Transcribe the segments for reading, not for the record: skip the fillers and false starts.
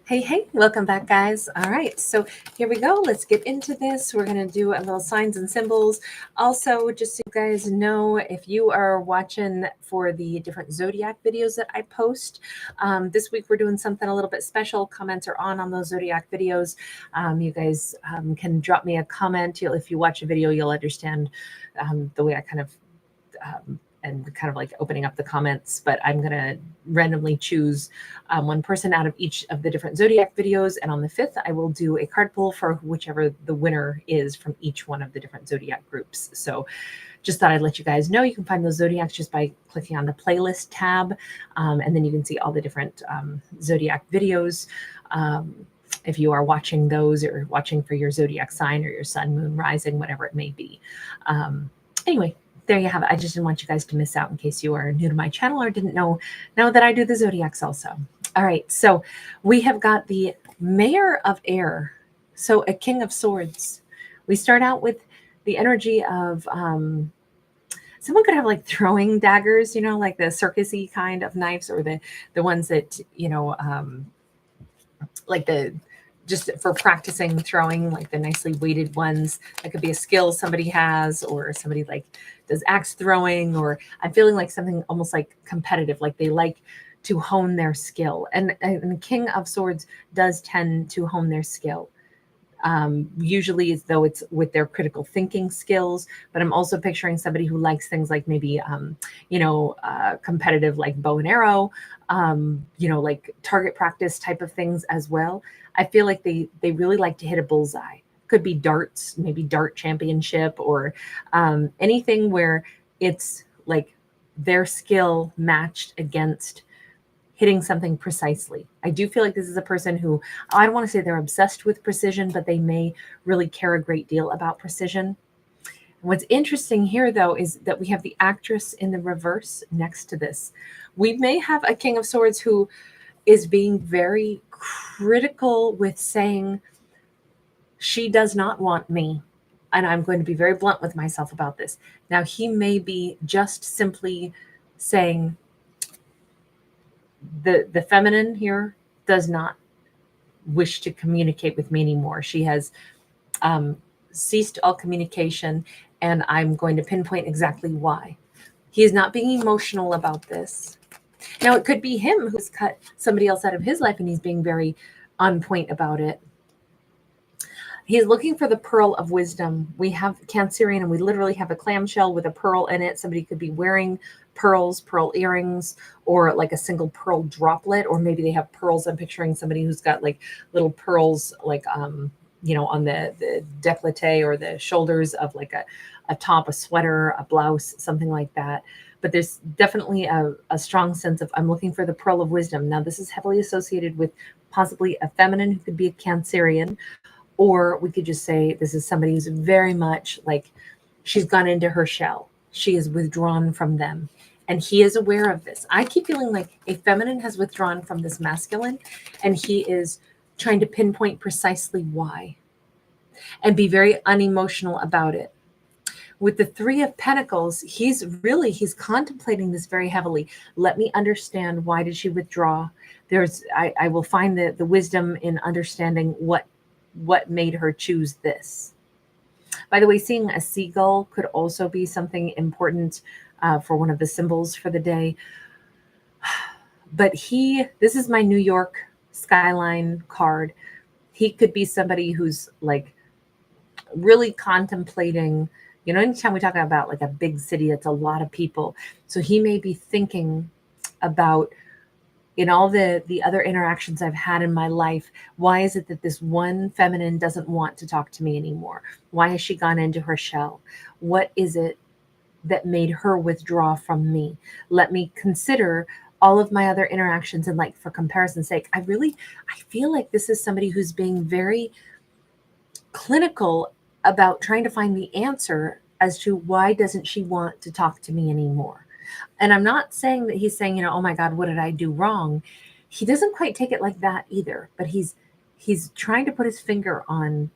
Hey, welcome back, guys. All right, so here we go. Let's get into this. We're going to do a little signs and symbols. Also, just so you guys know, if you are watching for the different zodiac videos that I post, this week we're doing something a little bit special. Comments are on those zodiac videos. You guys can drop me a comment. If you watch a video, you'll understand the way I kind of and kind of like opening up the comments, but I'm going to randomly choose one person out of each of the different zodiac videos. And on the 5th, I will do a card pull for whichever the winner is from each one of the different zodiac groups. So just thought I'd let you guys know. You can find those zodiacs just by clicking on the playlist tab. And then you can see all the different zodiac videos. If you are watching those or watching for your zodiac sign or your sun, moon, rising, whatever it may be. Anyway, there you have it. I just didn't want you guys to miss out in case you are new to my channel or didn't know that I do the zodiacs also. All right, so we have got the Mayor of Air, so a King of Swords. We start out with the energy of someone could have like throwing daggers, like the circusy kind of knives, or the ones that like the just for practicing throwing, like the nicely weighted ones. That could be a skill somebody has, or somebody like does axe throwing, or I'm feeling like something almost like competitive, like they like to hone their skill. And the King of Swords does tend to hone their skill. Usually as though it's with their critical thinking skills, but I'm also picturing somebody who likes things like maybe, competitive, like bow and arrow, like target practice type of things as well. I feel like they really like to hit a bullseye. Could be darts, maybe dart championship, or anything where it's like their skill matched against hitting something precisely. I do feel like this is a person who, I don't want to say they're obsessed with precision, but they may really care a great deal about precision. And what's interesting here, though, is that we have the actress in the reverse next to this. We may have a King of Swords who is being very critical with saying, she does not want me. And I'm going to be very blunt with myself about this. Now, he may be just simply saying, the feminine here does not wish to communicate with me anymore. She has ceased all communication, and I'm going to pinpoint exactly why. He is not being emotional about this. Now, it could be him who's cut somebody else out of his life, and he's being very on point about it. He's looking for the pearl of wisdom. We have Cancerian, and we literally have a clamshell with a pearl in it. Somebody could be wearing pearls, pearl earrings, or like a single pearl droplet, or maybe they have pearls. I'm picturing somebody who's got like little pearls, like on the décolleté or the shoulders of like a top, a sweater, a blouse, something like that. But there's definitely a strong sense of, I'm looking for the pearl of wisdom. Now, this is heavily associated with possibly a feminine who could be a Cancerian, or we could just say this is somebody who's very much like she's gone into her shell. She is withdrawn from them. And he is aware of this. I keep feeling like a feminine has withdrawn from this masculine, and he is trying to pinpoint precisely why and be very unemotional about it. With the Three of Pentacles, he's contemplating this very heavily. Let me understand, why did she withdraw? I will find the wisdom in understanding what made her choose this. By the way, seeing a seagull could also be something important for one of the symbols for the day. But this is my New York skyline card. He could be somebody who's like really contemplating, anytime we talk about like a big city, it's a lot of people. So he may be thinking about, in all the other interactions I've had in my life, why is it that this one feminine doesn't want to talk to me anymore? Why has she gone into her shell? What is it that made her withdraw from me? Let me consider all of my other interactions, and like for comparison's sake, I feel like this is somebody who's being very clinical about trying to find the answer as to why doesn't she want to talk to me anymore. And I'm not saying that he's saying, oh my God, what did I do wrong? He doesn't quite take it like that either, but he's trying to put his finger on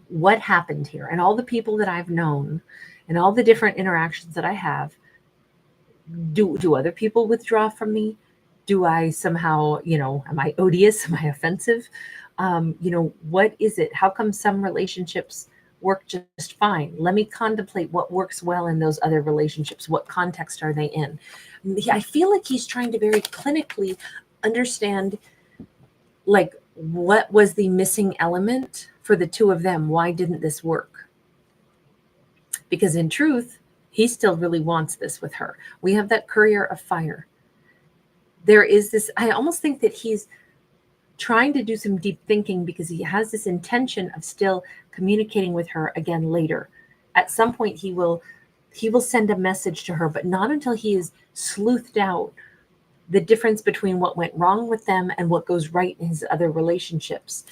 what happened here. And all the people that I've known and all the different interactions that I have, do other people withdraw from me? Do I somehow, am I odious? Am I offensive? What is it? How come some relationships work just fine? Let me contemplate what works well in those other relationships. What context are they in? I feel like he's trying to very clinically understand, like, what was the missing element for the two of them? Why didn't this work? Because in truth, he still really wants this with her. We have that courier of fire. There is this, I almost think that he's trying to do some deep thinking because he has this intention of still communicating with her again later. At some point he will send a message to her, but not until he has sleuthed out the difference between what went wrong with them and what goes right in his other relationships.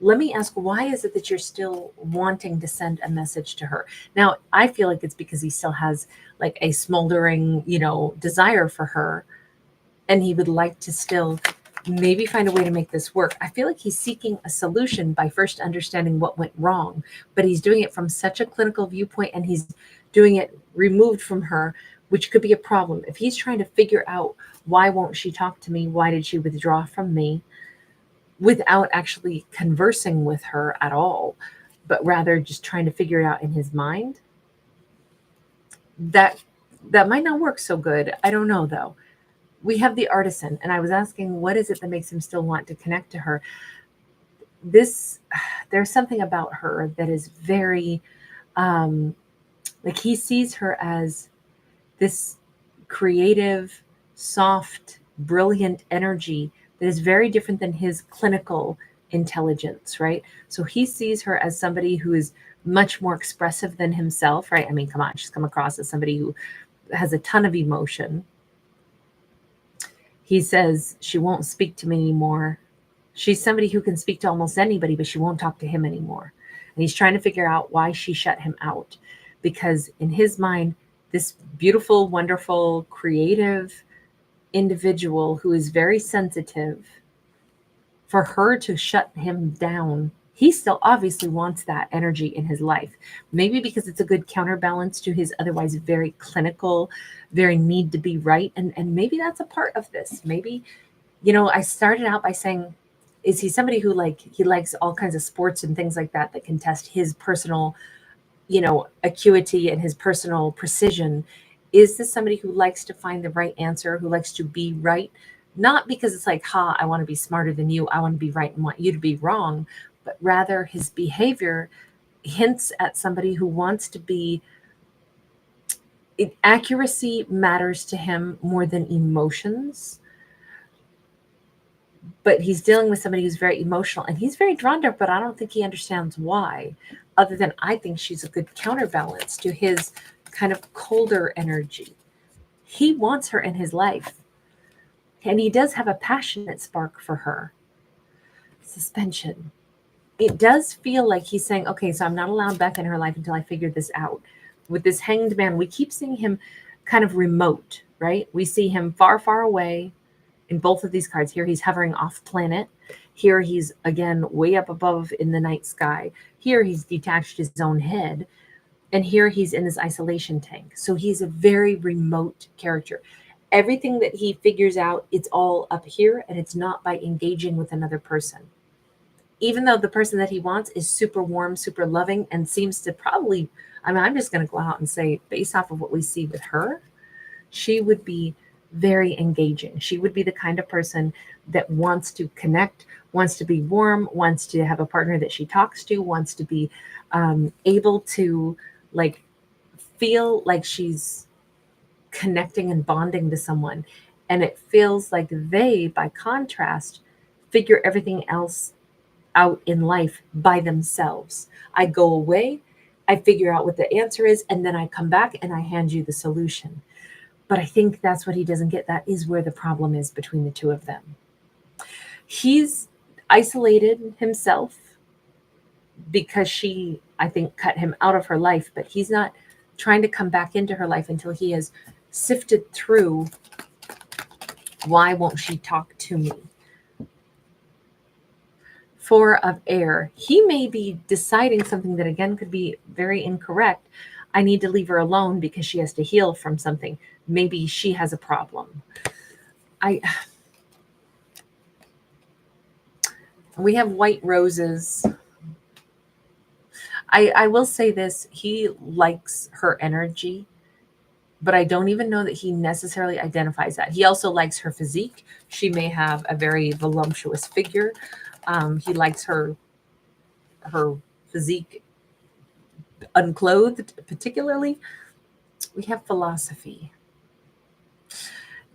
Let me ask, why is it that you're still wanting to send a message to her? Now, I feel like it's because he still has like a smoldering, desire for her, and he would like to still maybe find a way to make this work. I feel like he's seeking a solution by first understanding what went wrong, but he's doing it from such a clinical viewpoint, and he's doing it removed from her, which could be a problem. If he's trying to figure out why won't she talk to me, why did she withdraw from me, without actually conversing with her at all, but rather just trying to figure it out in his mind, that might not work so good. I don't know though. We have the artisan, and I was asking, what is it that makes him still want to connect to her? There's something about her that is very, like, he sees her as this creative, soft, brilliant energy that is very different than his clinical intelligence, right? So he sees her as somebody who is much more expressive than himself, right? I mean, come on, she's come across as somebody who has a ton of emotion. He says she won't speak to me anymore. She's somebody who can speak to almost anybody, but she won't talk to him anymore. And he's trying to figure out why she shut him out. Because in his mind, this beautiful, wonderful, creative individual who is very sensitive, for her to shut him down, he still obviously wants that energy in his life. Maybe because it's a good counterbalance to his otherwise very clinical, very need to be right. And maybe that's a part of this. Maybe, I started out by saying, is he somebody who he likes all kinds of sports and things like that can test his personal, acuity and his personal precision? Is this somebody who likes to find the right answer, who likes to be right? Not because it's like, I want to be smarter than you, I want to be right and want you to be wrong, but rather his behavior hints at somebody who wants to be, accuracy matters to him more than emotions. But he's dealing with somebody who's very emotional, and he's very drawn to her, but I don't think he understands why, other than I think she's a good counterbalance to his kind of colder energy. He wants her in his life, and he does have a passionate spark for her. Suspension. It does feel like he's saying, okay, so I'm not allowed back in her life until I figure this out. With this hanged man, we keep seeing him kind of remote, right? We see him far, far away in both of these cards. Here he's hovering off planet. Here he's, again, way up above in the night sky. Here he's detached his own head. And here he's in this isolation tank. So he's a very remote character. Everything that he figures out, it's all up here, and it's not by engaging with another person. Even though the person that he wants is super warm, super loving, and seems to probably, I'm just going to go out and say, based off of what we see with her, she would be very engaging. She would be the kind of person that wants to connect, wants to be warm, wants to have a partner that she talks to, wants to be able to feel like she's connecting and bonding to someone. And it feels like they, by contrast, figure everything else out in life by themselves. I go away, I figure out what the answer is, and then I come back and I hand you the solution. But I think that's what he doesn't get. That is where the problem is between the two of them. He's isolated himself because she, I think, cut him out of her life, but he's not trying to come back into her life until he has sifted through, why won't she talk to me? Four of Air. He may be deciding something that, again, could be very incorrect. I need to leave her alone because she has to heal from something. Maybe she has a problem. We have white roses. I will say this, he likes her energy, but I don't even know that he necessarily identifies that. He also likes her physique. She may have a very voluptuous figure. He likes her physique unclothed, particularly. We have philosophy.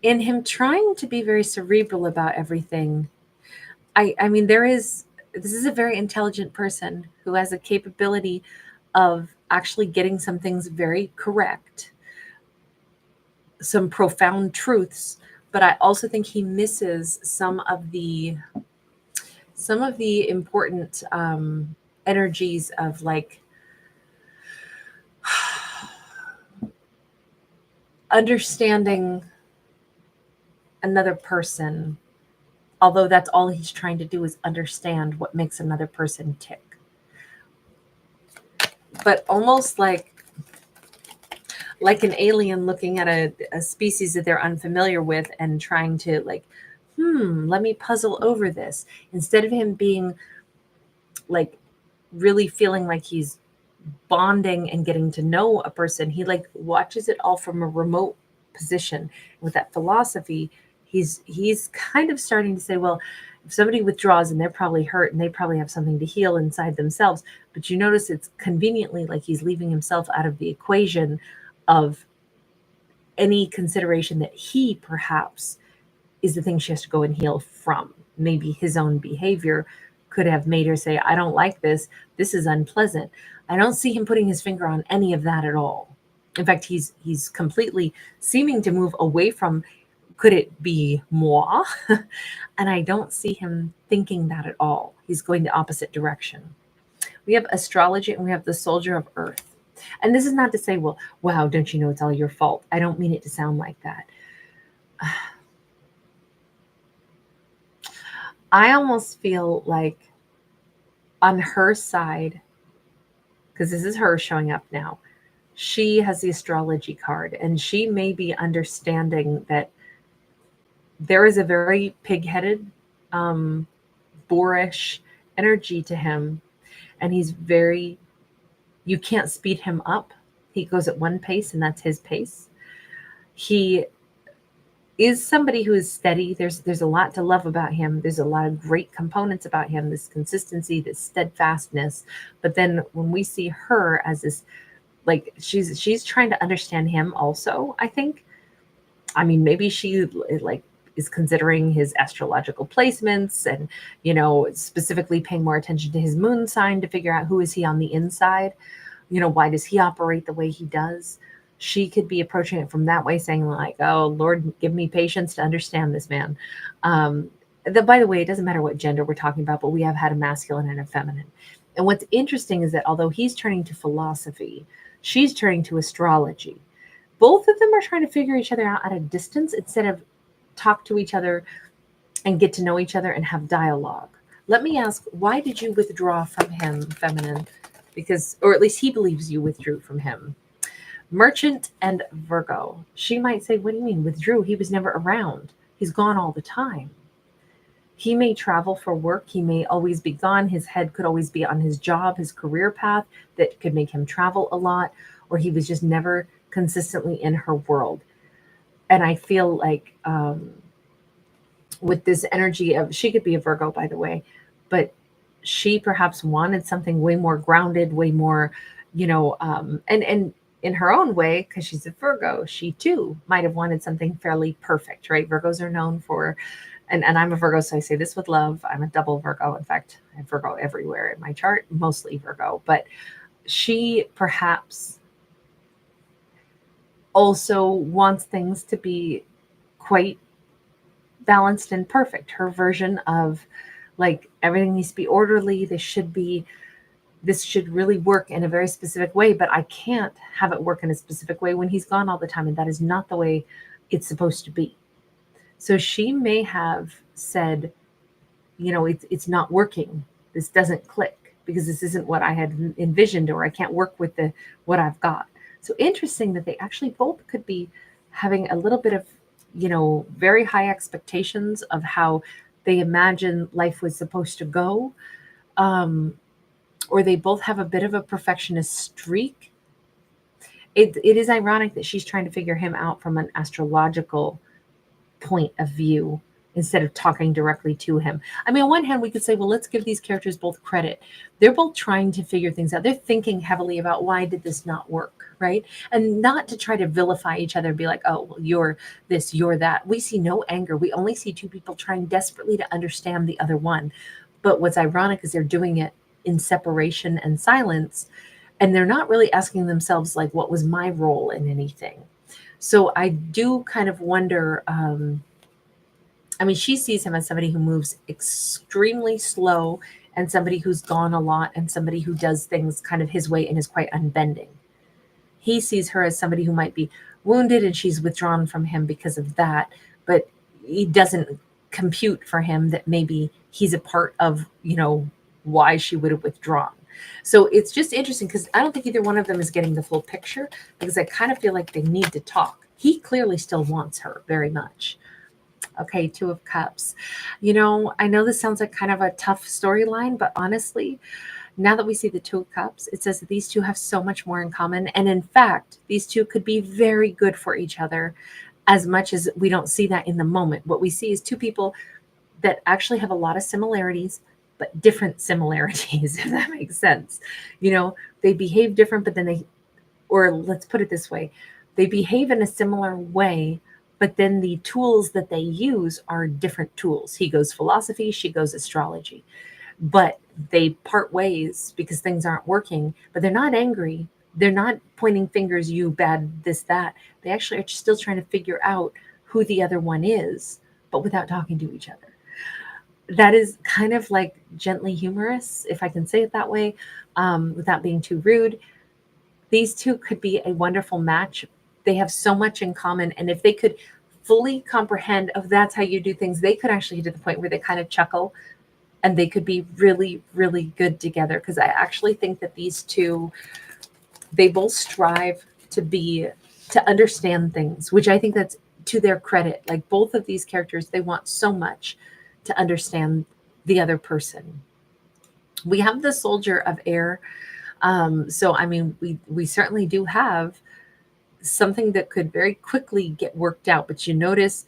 In him trying to be very cerebral about everything, I mean, this is a very intelligent person who has a capability of actually getting some things very correct, some profound truths, but I also think he misses some of the important energies of like understanding another person, although that's all he's trying to do is understand what makes another person tick. But almost like an alien looking at a species that they're unfamiliar with and trying to like, let me puzzle over this. Instead of him being like really feeling like he's bonding and getting to know a person, he like watches it all from a remote position. With that philosophy, he's kind of starting to say, well, if somebody withdraws and they're probably hurt and they probably have something to heal inside themselves, but you notice it's conveniently like he's leaving himself out of the equation of any consideration that he perhaps is the thing she has to go and heal from. Maybe his own behavior could have made her say, I don't like this. This is unpleasant. I don't see him putting his finger on any of that at all. In fact, he's completely seeming to move away from, could it be moi? And I don't see him thinking that at all. He's going the opposite direction. We have astrology and we have the soldier of earth. And this is not to say, well, wow, don't you know it's all your fault? I don't mean it to sound like that. I almost feel like on her side, because this is her showing up now, she has the astrology card and she may be understanding that there is a very pig-headed, boorish energy to him. And he's very, you can't speed him up. He goes at one pace and that's his pace. He is somebody who is steady. There's a lot to love about him. There's a lot of great components about him, this consistency, this steadfastness. But then when we see her as this, like she's trying to understand him also, I think. I mean, maybe she like is considering his astrological placements and, you know, specifically paying more attention to his moon sign to figure out who is he on the inside. You know, why does he operate the way he does? She could be approaching it from that way, saying like, oh, Lord, give me patience to understand this man. By the way, it doesn't matter what gender we're talking about, but we have had a masculine and a feminine. And what's interesting is that although he's turning to philosophy, she's turning to astrology. Both of them are trying to figure each other out at a distance instead of talk to each other and get to know each other and have dialogue. Let me ask, why did you withdraw from him, feminine? Because, or at least he believes you withdrew from him. Merchant and Virgo. She might say, what do you mean withdrew? He was never around. He's gone all the time. He may travel for work. He may always be gone. His head could always be on his job, his career path that could make him travel a lot, or he was just never consistently in her world. And I feel like with this energy of, she could be a Virgo, by the way, but she perhaps wanted something way more grounded, way more, you know, and in her own way, because she's a Virgo, she too might have wanted something fairly perfect, right? Virgos are known for, and I'm a Virgo, so I say this with love. I'm a double Virgo. In fact, I have Virgo everywhere in my chart, mostly Virgo, but she perhaps also wants things to be quite balanced and perfect. Her version of like everything needs to be orderly. This should really work in a very specific way, but I can't have it work in a specific way when he's gone all the time. And that is not the way it's supposed to be. So she may have said, you know, it's not working. This doesn't click because this isn't what I had envisioned, or I can't work with what I've got. So interesting that they actually both could be having a little bit of, you know, very high expectations of how they imagine life was supposed to go, or they both have a bit of a perfectionist streak. It is ironic that she's trying to figure him out from an astrological point of view instead of talking directly to him. I mean, on one hand, we could say, well, let's give these characters both credit. They're both trying to figure things out. They're thinking heavily about why did this not work, right? And not to try to vilify each other and be like, oh, well, you're this, you're that. We see no anger. We only see two people trying desperately to understand the other one. But what's ironic is they're doing it in separation and silence. And they're not really asking themselves, like, what was my role in anything? So I do kind of wonder, I mean, she sees him as somebody who moves extremely slow and somebody who's gone a lot and somebody who does things kind of his way and is quite unbending. He sees her as somebody who might be wounded and she's withdrawn from him because of that, but he doesn't compute for him that maybe he's a part of, why she would have withdrawn. So it's just interesting because I don't think either one of them is getting the full picture, because I kind of feel like they need to talk. He clearly still wants her very much. Okay, Two of Cups. I know this sounds like kind of a tough storyline, but honestly, now that we see the Two of Cups, it says that these two have so much more in common. And in fact, these two could be very good for each other, as much as we don't see that in the moment. What we see is two people that actually have a lot of similarities, but different similarities, if that makes sense. They behave different, but then or let's put it this way, they behave in a similar way, but then the tools that they use are different tools. He goes philosophy, she goes astrology. But they part ways because things aren't working, but they're not angry. They're not pointing fingers, you bad, this, that. They actually are still trying to figure out who the other one is, but without talking to each other. That is kind of like gently humorous, if I can say it that way, without being too rude. These two could be a wonderful match. They have so much in common. And if they could fully comprehend of that's how you do things, they could actually get to the point where they kind of chuckle and they could be really, really good together. Because I actually think that these two, they both strive to understand things, which I think that's to their credit. Like both of these characters, they want so much to understand the other person. We have the Soldier of Air. So, I mean, we certainly do have something that could very quickly get worked out, but you notice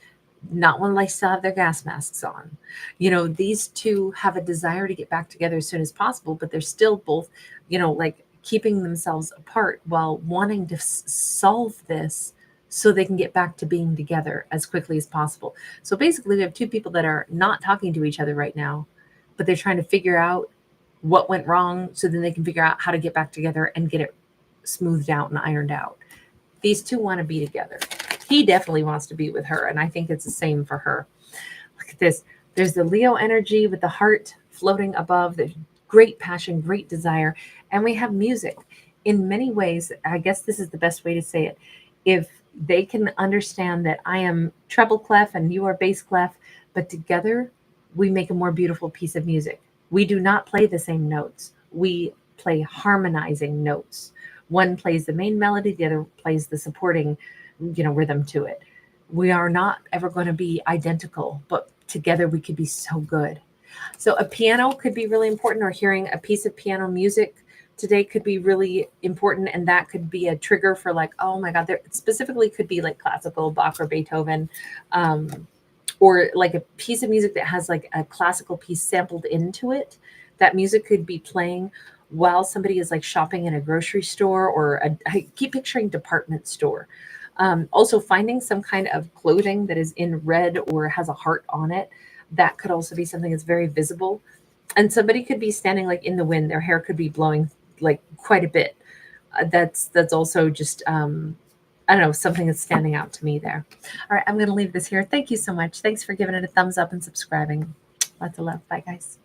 not when they still have their gas masks on. These two have a desire to get back together as soon as possible, but they're still both, like keeping themselves apart while wanting to solve this so they can get back to being together as quickly as possible. So basically, we have two people that are not talking to each other right now, but they're trying to figure out what went wrong so then they can figure out how to get back together and get it smoothed out and ironed out. These two want to be together. He definitely wants to be with her, and I think it's the same for her. Look at this. There's the Leo energy with the heart floating above. There's great passion, great desire, and we have music. In many ways, I guess this is the best way to say it. If they can understand that I am treble clef and you are bass clef, but together we make a more beautiful piece of music. We do not play the same notes. We play harmonizing notes. One plays the main melody, the other plays the supporting, rhythm to it. We are not ever going to be identical, but together we could be so good. So a piano could be really important, or hearing a piece of piano music today could be really important. And that could be a trigger for like, oh my God, there specifically could be like classical, Bach or Beethoven, or like a piece of music that has like a classical piece sampled into it. That music could be playing while somebody is like shopping in a grocery store, or I keep picturing department store. Also finding some kind of clothing that is in red or has a heart on it. That could also be something that's very visible. And somebody could be standing like in the wind. Their hair could be blowing like quite a bit. That's also just, I don't know, something that's standing out to me there. All right, I'm going to leave this here. Thank you so much. Thanks for giving it a thumbs up and subscribing. Lots of love. Bye, guys.